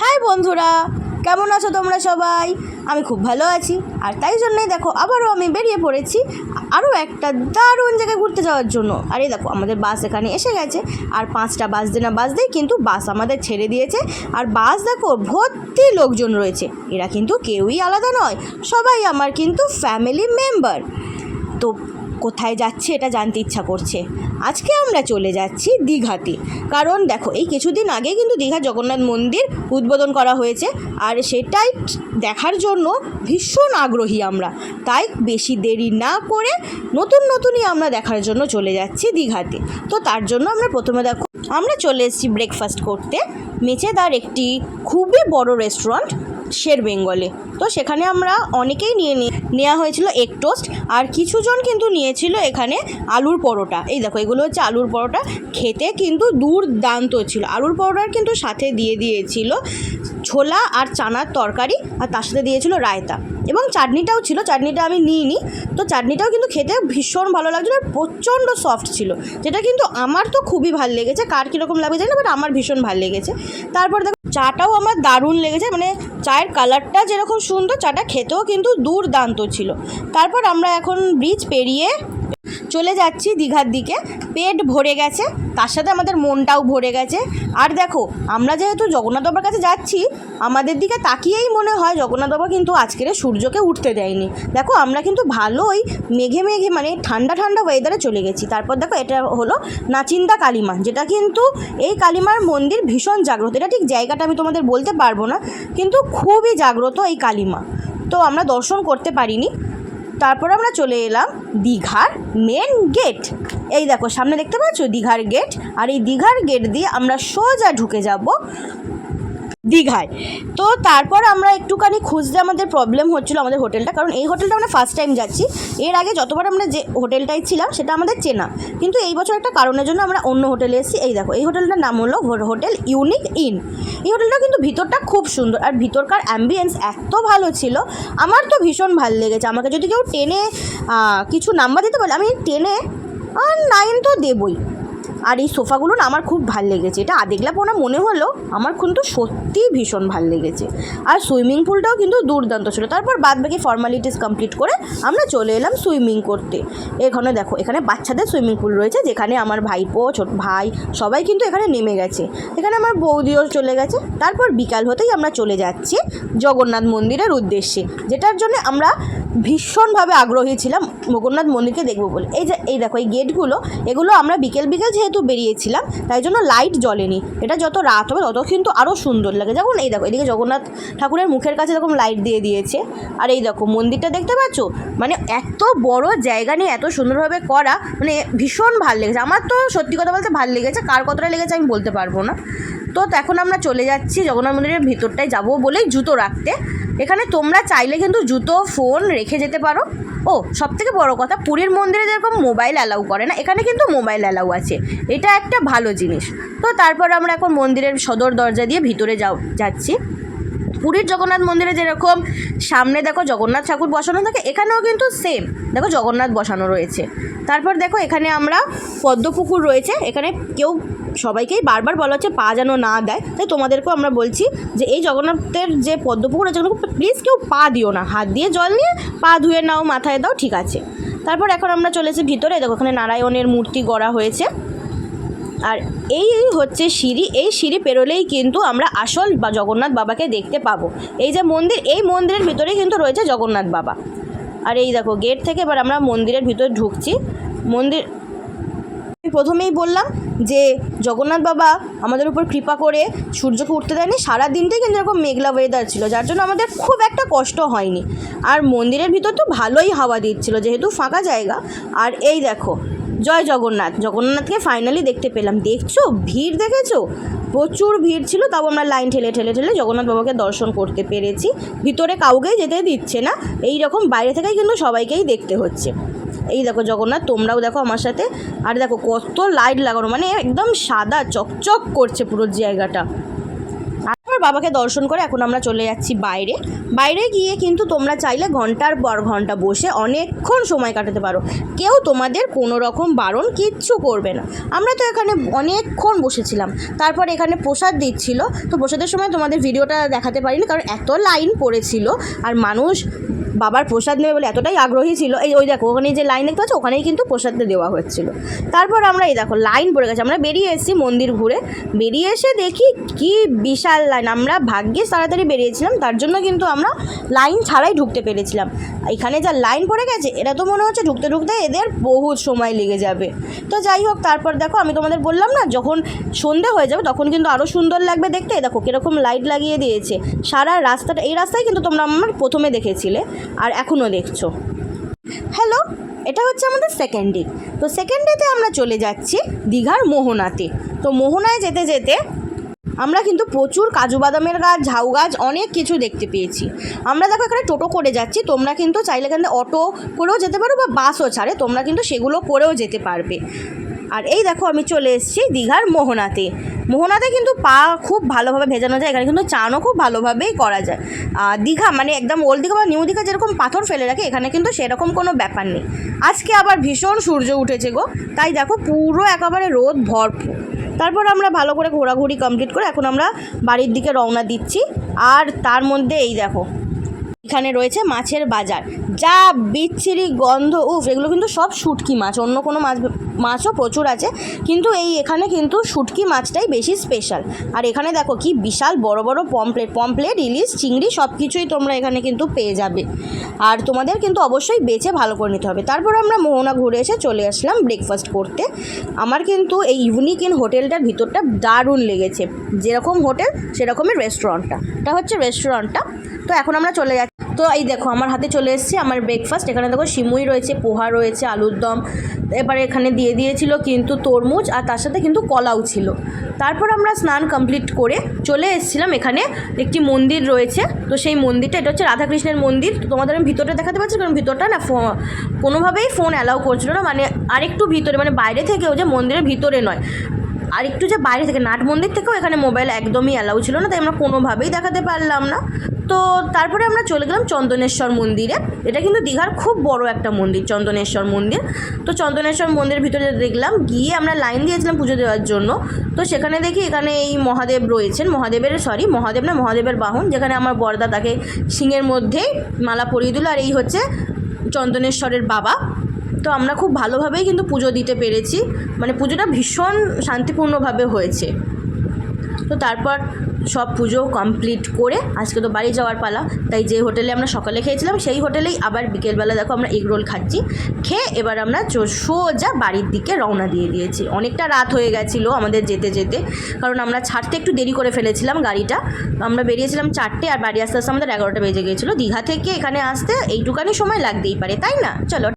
High বন্ধুরা, কেমন আছো তোমরা সবাই? আমি খুব ভালো আছি। আর তাই জন্যই দেখো আবারও আমি বেরিয়ে পড়েছি আরও একটা দারুণ জায়গায় ঘুরতে যাওয়ার জন্য। আর এই দেখো আমাদের বাস এখানে এসে গেছে। আর 5টা বাজতে না বাজতেই কিন্তু বাস আমাদের ছেড়ে দিয়েছে। আর বাস দেখো ভর্তি লোকজন রয়েছে। এরা কিন্তু কেউই আলাদা নয়, সবাই আমার কিন্তু ফ্যামিলি মেম্বার। তো কোথায় যাচ্ছি এটা জানতে ইচ্ছা করছে। আজকে আমরা চলে যাচ্ছি দীঘাতে। কারণ দেখো এই কিছুদিন আগে কিন্তু দীঘা জগন্নাথ মন্দির উদ্বোধন করা হয়েছে। আর সেটাই দেখার জন্য ভীষণ আগ্রহী আমরা। তাই বেশি দেরি না করে নতুনই আমরা দেখার জন্য চলে যাচ্ছি দীঘাতে। তো তার জন্য আমরা প্রথমে দেখো আমরা চলে এসেছি ব্রেকফাস্ট করতে মেচেদার একটি খুবই বড় রেস্টুরেন্ট শের বেঙ্গলে। তো সেখানে আমরা অনেকেই নেওয়া হয়েছিল এগ টোস্ট, আর কিছুজন কিন্তু নিয়েছিল এখানে আলুর পরোটা। এই দেখো এগুলো হচ্ছে আলুর পরোটা, খেতে কিন্তু দুর্দান্ত ছিল। আলুর পরোটার কিন্তু সাথে দিয়েছিল ছোলা আর চানার তরকারি, আর তার সাথে দিয়েছিল রায়তা এবং চাটনিটাও ছিল। চাটনিটা আমি নিইনি, তো চাটনিটাও কিন্তু খেতে ভীষণ ভালো লাগছিলো আর প্রচণ্ড সফট ছিল, যেটা কিন্তু আমার তো খুবই ভালো লেগেছে। কার কীরকম লাগবে জানি না, বাট আমার ভীষণ ভালো লেগেছে। তারপর দেখো চাটাও আমার দারুণ লেগেছে, মানে চায়ের কালারটা যেরকম সুন্দর, চাটা খেতেও কিন্তু দুর্দান্ত ছিল। তারপর আমরা এখন ব্রিজ পেরিয়ে চলে যাচ্ছি দীঘার দিকে। পেট ভরে গেছে, তার সাথে আমাদের মনটাও ভরে গেছে। আর দেখো আমরা যেহেতু জগন্নাথ বাবার কাছে যাচ্ছি, আমাদের দিকে তাকিয়েই মনে হয় জগন্নাথ বাবা কিন্তু আজকের সূর্যকে উঠতে দেয়নি। দেখো আমরা কিন্তু ভালোই মেঘে মানে ঠান্ডা ওয়েদারে চলে গেছি। তারপর দেখো এটা হলো নাচিন্দা কালীমা, যেটা কিন্তু এই কালীমার মন্দির ভীষণ জাগ্রত। এটা ঠিক জায়গাটা আমি তোমাদের বলতে পারবো না, কিন্তু খুবই জাগ্রত এই কালীমা। তো আমরা দর্শন করতে পারিনি। তারপর আমরা চলে এলাম দীঘার মেন গেট। এই দেখো সামনে দেখতে পাচ্ছ দীঘার গেট। আর এই দীঘার গেট দিয়ে আমরা সোজা ঢুকে যাব দীঘায়। তো তারপর আমরা একটুখানি খুঁজতে আমাদের প্রবলেম হচ্ছিলো আমাদের হোটেলটা, কারণ এই হোটেলটা আমরা ফার্স্ট টাইম যাচ্ছি। এর আগে যতবার আমরা যে হোটেলটায় ছিলাম সেটা আমাদের চেনা, কিন্তু এই বছর একটা কারণের জন্য আমরা অন্য হোটেলে এসেছি। এই দেখো এই হোটেলটার নাম হলো হোটেল ইউনিক ইন। এই হোটেলটা কিন্তু ভিতরটা খুব সুন্দর, আর ভিতরকার অ্যাম্বিয়েন্স এত ভালো ছিল, আমার তো ভীষণ ভালো লেগেছে। আমাকে যদি কেউ টেনে কিছু নাম্বার দিতে বলে, আমি টেনে 9 তো দেবই। আর এই সোফাগুলো না আমার খুব ভালো লেগেছে, এটা দেখলাম মনে হলো আমার কিন্তু সত্যিই ভীষণ ভালো লেগেছে। আর সুইমিং পুলটাও কিন্তু দুর্দান্ত ছিল। তারপর বাদবাকি ফর্মালিটিস কমপ্লিট করে আমরা চলে এলাম সুইমিং করতে। এখানে দেখো এখানে বাচ্চাদের সুইমিং পুল রয়েছে, যেখানে আমার ভাইপো ছোট ভাই সবাই কিন্তু এখানে নেমে গেছে। এখানে আমার বৌদিও চলে গেছে। তারপর বিকাল হতেই আমরা চলে যাচ্ছি জগন্নাথ মন্দিরের উদ্দেশ্যে, যেটার জন্য আমরা ভীষণভাবে আগ্রহী ছিলাম জগন্নাথ মন্দিরকে দেখবো বলে। এই দেখো এই গেটগুলো, এগুলো আমরা বিকেল যেহেতু বেরিয়েছিলাম তাই জন্য লাইট জ্বলেনি। এটা যত রাত হবে তত কিন্তু আরও সুন্দর লাগে। যেমন এই দেখো এদিকে জগন্নাথ ঠাকুরের মুখের কাছে এরকম লাইট দিয়ে দিয়েছে। আর এই দেখো মন্দিরটা দেখতে পাচ্ছ, মানে এত বড় জায়গা নিয়ে এত সুন্দরভাবে করা, মানে ভীষণ ভালো লেগেছে। আমার তো সত্যি কথা বলতে ভালো লেগেছে, কার কতটা লেগেছে আমি বলতে পারবো না। তো এখন আমরা চলে যাচ্ছি জগন্নাথ মন্দিরের ভিতরটায় যাবো বলেই জুতো রাখতে। এখানে তোমরা চাইলে কিন্তু জুতো ফোন রেখে যেতে পারো। ও সবথেকে বড় কথা, পুরীর মন্দিরে যেরকম মোবাইল অ্যালাউ করে না, এখানে কিন্তু মোবাইল অ্যালাউ আছে, এটা একটা ভালো জিনিস। তো তারপর আমরা এখন মন্দিরের সদর দরজা দিয়ে ভিতরে যাচ্ছি। পুরীর জগন্নাথ মন্দিরে যেরকম সামনে দেখো জগন্নাথ ঠাকুর বসানো থাকে, এখানেও কিন্তু সেম দেখো জগন্নাথ বসানো রয়েছে। তারপর দেখো এখানে আমরা পদ্মপুকুর রয়েছে। এখানে সবাইকেই বারবার বলা হচ্ছে পা যেন না দেয়, তাই তোমাদেরকেও আমরা বলছি যে এই জগন্নাথের যে পদ্মপুকুর আছে প্লিজ কেউ পা দিও না, হাত দিয়ে জল নিয়ে পা ধুয়ে নাও, মাথায় দাও, ঠিক আছে। তারপর এখন আমরা চলেছি ভিতরে। দেখো এখানে নারায়ণের মূর্তি গড়া হয়েছে। আর এই হচ্ছে সিঁড়ি, এই সিঁড়ি পেরোলেই কিন্তু আমরা আসল জগন্নাথ বাবাকে দেখতে পাবো। এই যে মন্দির, এই মন্দিরের ভিতরে কিন্তু রয়েছে জগন্নাথ বাবা। আর এই দেখো গেট থেকে এবার আমরা মন্দিরের ভিতর ঢুকছি। আমি প্রথমেই বললাম যে জগন্নাথ বাবা আমাদের উপর কৃপা করে সূর্যকে উঠতে দেয়নি। সারা দিনটাই কিন্তু এরকম মেঘলা ওয়েদার ছিল, যার জন্য আমাদের খুব একটা কষ্ট হয়নি। আর মন্দিরের ভিতর তো ভালোই হাওয়া দিচ্ছিল যেহেতু ফাঁকা জায়গা। আর এই দেখো জয় জগন্নাথকে ফাইনালি দেখতে পেলাম। দেখছো ভিড়, দেখেছো প্রচুর ভিড় ছিল, তাও আমরা লাইন ঠেলে জগন্নাথ বাবাকে দর্শন করতে পেরেছি। ভিতরে কাউকেই যেতে দিচ্ছে না, এই রকম বাইরে থেকেই কিন্তু সবাইকেই দেখতে হচ্ছে। এই দেখো জগন্নাথ, তোমরাও দেখো আমার সাথে। আর দেখো কত লাইট লাগানো, মানে একদম সাদা চকচক করছে পুরো জায়গাটা। তারপর বাবাকে দর্শন করে এখন আমরা চলে যাচ্ছি বাইরে গিয়ে কিন্তু তোমরা চাইলে ঘন্টার পর ঘন্টা বসে অনেকক্ষণ সময় কাটাতে পারো, কেউ তোমাদের কোনো রকম বারণ কিচ্ছু করবে না। আমরা তো এখানে অনেকক্ষণ বসেছিলাম, তারপর এখানে প্রসাদ দিচ্ছিল, তো প্রসাদের সময় তোমাদের ভিডিওটা দেখাতে পারিনি কারণ এত লাইন পড়েছিল আর মানুষ বাবার প্রসাদ নেবে বলে এতটাই আগ্রহী ছিল। ওই দেখো ওখানে যে লাইন দেখতে পাচ্ছ ওখানেই কিন্তু প্রসাদটা দেওয়া হচ্ছিল। তারপর আমরা এই দেখো লাইন পড়ে গেছে, আমরা বেরিয়ে এসেছি মন্দির ঘুরে, বেরিয়ে এসে দেখি কি বিশাল লাইন। আমরা ভাগ্যিস তাড়াতাড়ি বেরিয়েছিলাম, তার জন্য কিন্তু আমরা লাইন ছাড়াই ঢুকতে পেরেছিলাম। এখানে যা লাইন পড়ে গেছে এটা তো মনে হচ্ছে ঢুকতে এদের বহুত সময় লেগে যাবে। তো যাই হোক, তারপর দেখো আমি তোমাদের বললাম না যখন সন্ধে হয়ে যাবে তখন কিন্তু আরও সুন্দর লাগবে দেখতে। দেখো কীরকম লাইট লাগিয়ে দিয়েছে সারা রাস্তাটা, এই রাস্তায় কিন্তু তোমরা আমার প্রথমে দেখেছিলে আর এখনও দেখছো। হ্যালো, এটা হচ্ছে আমাদের সেকেন্ড ডে। তো সেকেন্ড ডেতে আমরা চলে যাচ্ছি দীঘার মোহনাতে। তো মোহনায় যেতে যেতে আমরা কিন্তু প্রচুর কাজু বাদামের গাছ, ঝাউ গাছ, অনেক কিছু দেখতে পেয়েছি। আমরা দেখো এখানে টোটো করে যাচ্ছি, তোমরা কিন্তু চাইলে এখানে অটো করেও যেতে পারো বা বাসও ছাড়ে, তোমরা কিন্তু সেগুলো করেও যেতে পারবে। আর এই দেখো আমি চলে এসেছি দীঘার মোহনাতে কিন্তু পা খুব ভালোভাবে ভেজানো যায়, এখানে কিন্তু চানও খুব ভালোভাবেই করা যায়। দীঘা মানে একদম ওল্ড দীঘা বা নিউ দীঘা যেরকম পাথর ফেলে রাখে, এখানে কিন্তু সেরকম কোনো ব্যাপার নেই। আজকে আবার ভীষণ সূর্য উঠেছে গো, তাই দেখো পুরো একেবারে রোদ ভরপুর। তারপর আমরা ভালো করে ঘোরাঘুরি কমপ্লিট করে এখন আমরা বাড়ির দিকে রওনা দিচ্ছি। আর তার মধ্যে এই দেখো এখানে রয়েছে মাছের বাজার, যা বিচ্ছিরি গন্ধ, এগুলো কিন্তু সব শুটকি মাছ, অন্য কোনো মাছও প্রচুর আছে, কিন্তু এখানে কিন্তু শুটকি মাছটাই বেশি স্পেশাল। আর এখানে দেখো কি বিশাল বড় বড় পমপ্লেট, ইলিশ, চিংড়ি সব কিছুই তোমরা এখানে কিন্তু পেয়ে যাবে। আর তোমাদের কিন্তু অবশ্যই বেছে ভালো করে নিতে হবে। তারপর আমরা মোহনা ঘুরে এসে চলে আসলাম ব্রেকফাস্ট করতে। আমার কিন্তু এই ইউনিক ইন হোটেলটার ভিতরটা দারুণ লেগেছে, যেরকম হোটেল সেরকমই রেস্টুরেন্টটা, এটা হচ্ছে রেস্টুরেন্টটা। তো এখন আমরা চলে যাচ্ছি। তো এই দেখো আমার হাতে চলে এসেছে আমার ব্রেকফাস্ট। এখানে দেখো সিমুই রয়েছে, পোহা রয়েছে, আলুর দম, এবারে এখানে দিয়েছিল কিন্তু তরমুজ, আর তার সাথে কিন্তু কলাও ছিল। তারপর আমরা স্নান কমপ্লিট করে চলে এসেছিলাম, এখানে একটি মন্দির রয়েছে। তো সেই মন্দিরটা, এটা হচ্ছে রাধাকৃষ্ণের মন্দির। তো তোমাদের আমি ভিতরটা দেখাতে পারছি কারণ ভিতরটা না কোনোভাবেই ফোন অ্যালাউ করছিল না, মানে আরেকটু ভিতরে, মানে বাইরে থেকেও, যে মন্দিরের ভিতরে নয়, আর একটু যে বাইরে থেকে নাট মন্দির থেকেও এখানে মোবাইল একদমই অ্যালাউ ছিল না, তাই আমরা কোনোভাবেই দেখাতে পারলাম না। তো তারপরে আমরা চলে গেলাম চন্দনেশ্বর মন্দিরে। এটা কিন্তু দীঘার খুব বড় একটা মন্দির, চন্দনেশ্বর মন্দির। তো চন্দনেশ্বর মন্দিরের ভিতরে দেখলাম, গিয়ে আমরা লাইন দিয়েছিলাম পুজো দেওয়ার জন্য। তো সেখানে দেখি এখানে এই মহাদেব রয়েছেন, মহাদেবের বাহন, যেখানে আমার বড়দা তাকে সিংহের মধ্যেই মালা পরিয়ে দিল, আর এই হচ্ছে চন্দনেশ্বরের বাবা। তো আমরা খুব ভালোভাবেই কিন্তু পুজো দিতে পেরেছি, মানে পুজোটা ভীষণ শান্তিপূর্ণভাবে হয়েছে। তো তারপর সব পুজো কমপ্লিট করে আজকে তো বাড়ি যাওয়ার পালা, তাই যে হোটেলে আমরা সকালে খেয়েছিলাম সেই হোটেলেই আবার বিকেলবেলা দেখো আমরা এগ রোল খাচ্ছি। খেয়ে এবার আমরা সোজা বাড়ির দিকে রওনা দিয়ে দিয়েছি। অনেকটা রাত হয়ে গেছিলো আমাদের যেতে, কারণ আমরা ছাড়তে একটু দেরি করে ফেলেছিলাম গাড়িটা। আমরা বেরিয়েছিলাম 4টে, আর বাড়ি আস্তে আস্তে আমাদের 11টা বেজে গিয়েছিলো। দীঘা থেকে এখানে আসতে এইটুকানি সময় লাগতেই পারে, তাই না? চলো।